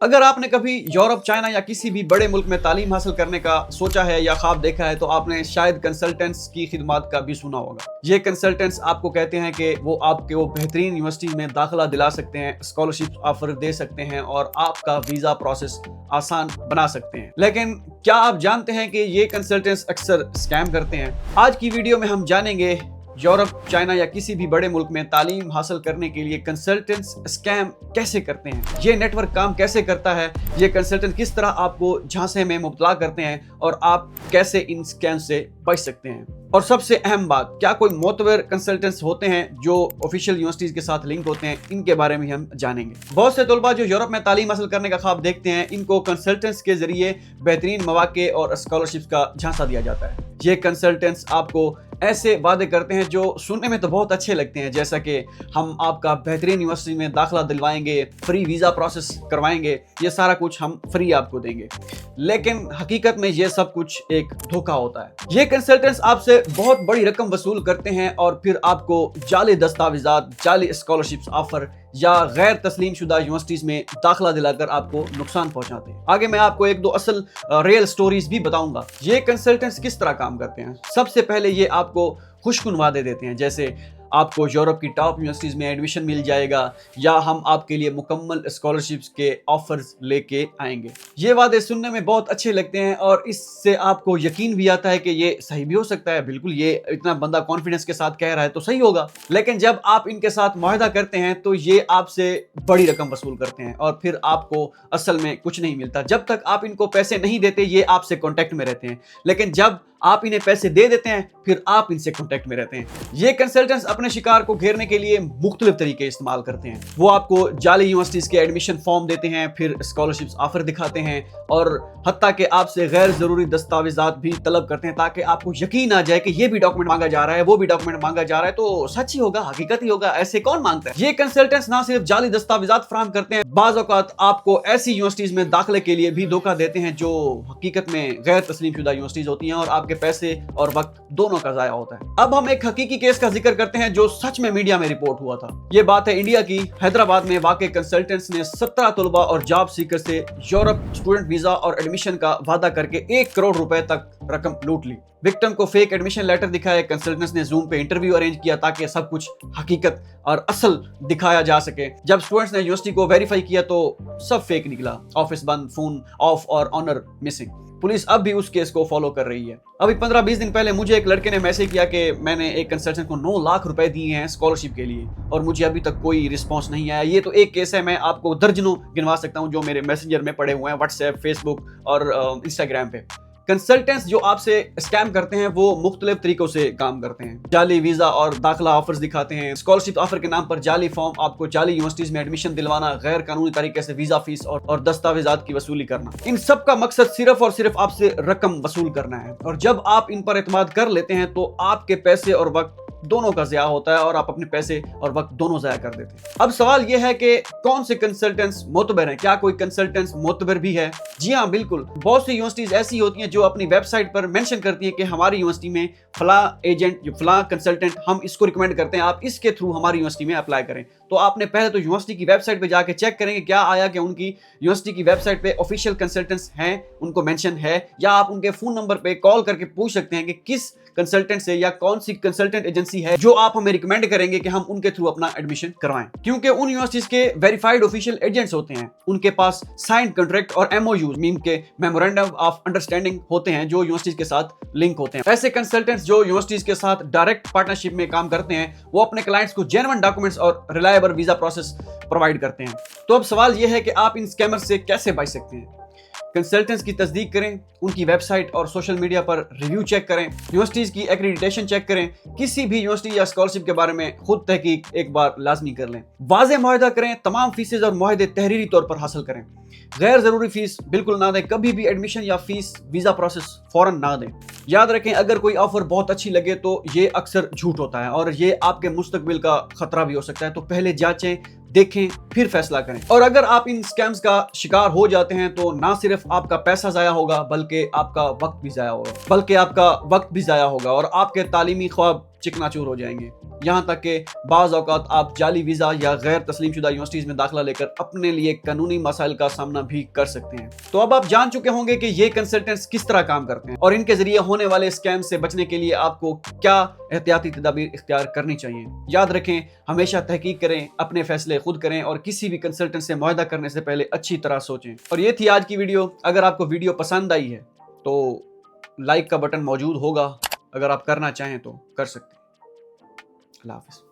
अगर आपने कभी यूरोप, चाइना या किसी भी बड़े मुल्क में तालीम हासिल करने का सोचा है या ख्वाब देखा है तो आपने शायद कंसल्टेंट्स की खिदमत का भी सुना होगा। ये कंसल्टेंट्स आपको कहते हैं कि वो आपको बेहतरीन यूनिवर्सिटी में दाखिला दिला सकते हैं, स्कॉलरशिप ऑफर दे सकते हैं और आपका वीज़ा प्रोसेस आसान बना सकते हैं। लेकिन क्या आप जानते हैं कि ये कंसल्टेंट्स अक्सर स्कैम करते हैं? आज की वीडियो में हम जानेंगे यूरोप, चाइना या किसी भी बड़े मुल्क में तालीम हासिल करने के लिए कंसल्टेंट्स स्कैम कैसे करते हैं, ये नेटवर्क काम कैसे करता है, ये कंसल्टेंट किस तरह आपको झांसे में मुब्तला करते हैं और आप कैसे इन स्कैम से बच सकते हैं। और सबसे अहम बात, क्या कोई मोतबर कंसल्टेंट्स होते हैं जो ऑफिशियल यूनिवर्सिटीज के साथ लिंक होते हैं, इनके बारे में हम जानेंगे। बहुत से तलबा जो यूरोप में तालीम हासिल करने का ख्वाब देखते हैं, इनको कंसल्टेंट्स के जरिए बेहतरीन मौके और स्कॉलरशिप का झांसा दिया जाता है। ये कंसल्टेंट्स आपको ऐसे वादे करते हैं जो सुनने में तो बहुत अच्छे लगते हैं, जैसा कि हम आपका बेहतरीन यूनिवर्सिटी में दाखिला दिलवाएंगे, फ्री वीज़ा प्रोसेस करवाएंगे, ये सारा कुछ हम फ्री आपको देंगे। लेकिन हकीकत में ये सब कुछ एक धोखा होता है। ये कंसल्टेंट्स आपसे बहुत बड़ी रकम वसूल करते हैं और फिर आपको जाली दस्तावेजात, जाली स्कॉलरशिप ऑफर या गैर तस्लीम शुदा यूनिवर्सिटीज में दाखिला दिलाकर आपको नुकसान पहुंचाते हैं। आगे मैं आपको एक दो असल रियल स्टोरीज भी बताऊंगा। ये कंसल्टेंट्स किस तरह काम करते हैं। सबसे पहले ये आपको खुशकुन वादे देते हैं, जैसे आपको यूरोप की टॉप यूनिवर्सिटीज में एडमिशन मिल जाएगा या हम आपके लिए मुकम्मल स्कॉलरशिप्स के ऑफर्स लेके आएंगे। ये वादे सुनने में बहुत अच्छे लगते हैं और इससे आपको यकीन भी आता है कि ये सही भी हो सकता है। बिल्कुल, ये इतना बंदा कॉन्फिडेंस के साथ कह रहा है तो सही होगा। लेकिन जब आप इनके साथ मुआहदा करते हैं तो ये आपसे बड़ी रकम वसूल करते हैं और फिर आपको असल में कुछ नहीं मिलता। जब तक आप इनको पैसे नहीं देते ये आपसे कॉन्टेक्ट में रहते हैं, लेकिन जब आप इन्हें पैसे दे देते हैं फिर आप इनसे कांटेक्ट में रहते हैं। ये कंसल्टेंट्स अपने शिकार को घेरने के लिए मुख्तलिफ तरीके इस्तेमाल करते हैं। वो आपको जाली यूनिवर्सिटीज के एडमिशन फॉर्म देते हैं, फिर स्कॉलरशिप्स ऑफर दिखाते हैं और हत्ता कि आपसे गैर जरूरी दस्तावेजात भी तलब करते हैं ताकि आपको यकीन आ जाए कि ये भी डॉक्यूमेंट मांगा जा रहा है, वो भी डॉक्यूमेंट मांगा जा रहा है, तो सच ही होगा, हकीकत ही होगा, ऐसे कौन मांगता है। ये कंसल्टेंट्स ना सिर्फ जाली दस्तावेजात फराहम करते हैं, बाज़ औक़ात आपको ऐसी यूनिवर्सिटीज में दाखिले के लिए भी धोखा देते हैं जो हकीकत में गैर तस्लीम शुदा यूनिवर्सिटीज होती हैं और आपके पैसे और वक्त दोनों का जाया होता है। अब हम एक हकीकी केस का जिक्र करते हैं जो सच में मीडिया में रिपोर्ट हुआ था। ये बात है इंडिया की। हैदराबाद में वाक़े कंसल्टेंट्स ने 17 तलबा और जॉब सीकर से यूरोप स्टूडेंट वीजा और एडमिशन का वादा करके 1 करोड़ रुपए तक रकम लूट ली। विक्टिम को फेक एडमिशन लेटर दिखाए, कंसल्टेंट्स ने जूम पे इंटरव्यू अरेंज किया ताकि सब कुछ हकीकत और असल दिखाया जा सके। जब स्टूडेंट्स ने यूनिवर्सिटी को वेरीफाई किया तो सब फेक निकला, ऑफिस बंद, फोन ऑफ और ऑनर मिसिंग। पुलिस अब भी उस केस को फॉलो कर रही है। अभी 15-20 दिन पहले मुझे एक लड़के ने मैसेज किया कि मैंने एक कंसल्टेंट को 9 लाख रुपए दिए हैं स्कॉलरशिप के लिए और मुझे अभी तक कोई रिस्पांस नहीं आया। ये तो एक केस है, मैं आपको दर्जनों गिनवा सकता हूं जो मेरे मैसेंजर में पड़े हुए हैं, व्हाट्सएप, फेसबुक और इंस्टाग्राम पे। कंसल्टेंट्स जो आपसे स्कैम करते हैं वो मुख्तलिफ तरीकों से काम करते हैं। जाली वीजा और दाखिला ऑफर्स दिखाते हैं, स्कॉलरशिप ऑफर के नाम पर जाली फॉर्म, आपको जाली यूनिवर्सिटीज में एडमिशन दिलवाना, गैर कानूनी तरीके से वीजा फीस और दस्तावेजात की वसूली करना। इन सब का मकसद सिर्फ और सिर्फ आपसे रकम वसूल करना है और जब आप इन पर एतमाद कर लेते हैं तो आपके पैसे और वक्त दोनों का ज़या होता है और आप अपने पैसे और वक्त दोनों ज़ाया कर देते हैं। अब सवाल यह है कि कौन से कंसल्टेंट्स मोतबर हैं? क्या कोई कंसल्टेंट्स मोतबर भी है? जी हाँ, बिल्कुल। बहुत सी यूनिवर्सिटीज ऐसी होती हैं जो अपनी वेबसाइट पर मेंशन करती हैं कि हमारी यूनिवर्सिटी में फला एजेंट, फला कंसल्टेंट, हम इसको रिकमेंड करते हैं, आप इसके थ्रू हमारी यूनिवर्सिटी में अप्लाई करें। तो आपने पहले तो यूनिवर्सिटी की वेबसाइट पे जाके चेक करेंगे क्या आया कि उनकी यूनिवर्सिटी की वेबसाइट पे ऑफिशियल कंसल्टेंट्स हैं, उनको मेंशन है, या आप उनके फोन नंबर पे कॉल करके पूछ सकते हैं कि किस कंसल्टेंट से या कौन सी कंसल्टेंट एजेंसी है जो आप हमें रिकमेंड करेंगे कि हम उनके थ्रू अपना एडमिशन करवाएं। क्योंकि उन यूनिवर्सिटीज के वेरीफाइड ऑफिशियल एजेंट्स होते हैं, उनके पास साइंड कॉन्ट्रैक्ट और एमओयू मीन के मेमोरेंडम ऑफ अंडरस्टैंडिंग होते हैं जो यूनिवर्सिटीज के साथ लिंक होते हैं। ऐसे कंसल्टेंट्स जो यूनिवर्सिटीज के साथ डायरेक्ट पार्टनरशिप में काम करते हैं वो अपने क्लाइंट्स को जेन्युइन डॉक्यूमेंट्स और रिलायबल वीजा प्रोसेस प्रोवाइड करते हैं। तो अब सवाल यह है कि आप इन स्कैमर्स से कैसे बच सकते हैं। कंसल्टेंट्स की तस्दीक करें, उनकी वेबसाइट और सोशल मीडिया पर रिव्यू चेक करें, यूनिवर्सिटीज़ की एक्रेडिटेशन चेक करें, किसी भी यूनिवर्सिटी या स्कॉलरशिप के बारे में खुद तहकीक एक बार लाजमी कर लें, वाज़ेह मुआहदा करें, तमाम फीसेज और मुआहदे तहरीरी तौर पर हासिल करें, गैर ज़रूरी फीस बिल्कुल ना दें, कभी भी एडमिशन या फीस वीज़ा प्रोसेस फ़ौरन ना दें। याद रखें, अगर कोई ऑफर बहुत अच्छी लगे तो ये अक्सर झूठ होता है और ये आपके मुस्तकबिल का खतरा भी हो सकता है, तो पहले जांचें, देखें, फिर फैसला करें। और अगर आप इन स्कैम्स का शिकार हो जाते हैं तो ना सिर्फ आपका पैसा जाया होगा बल्कि आपका वक्त भी जाया होगा और आपके तालीमी ख्वाब चिकनाचूर हो जाएंगे। यहाँ तक कि बाज़ औक़ात आप जाली वीज़ा या गैर तस्लीम शुदा यूनिवर्सिटीज़ में दाखिला लेकर अपने लिए कानूनी मसाइल का सामना भी कर सकते हैं। तो अब आप जान चुके होंगे कि ये कंसल्टेंट्स किस तरह काम करते हैं और इनके जरिए होने वाले स्कैम से बचने के लिए आपको क्या एहतियाती तदाबीर इख्तियार करनी चाहिए। याद रखें, हमेशा तहकीक करें, अपने फैसले खुद करें और किसी भी कंसल्टेंट से मुआहदा करने से पहले अच्छी तरह सोचें। और ये थी आज की वीडियो। अगर आपको वीडियो पसंद आई है तो लाइक का बटन मौजूद होगा, अगर आप करना चाहें तो कर सकते हैं। अल्लाह हाफ़िज़।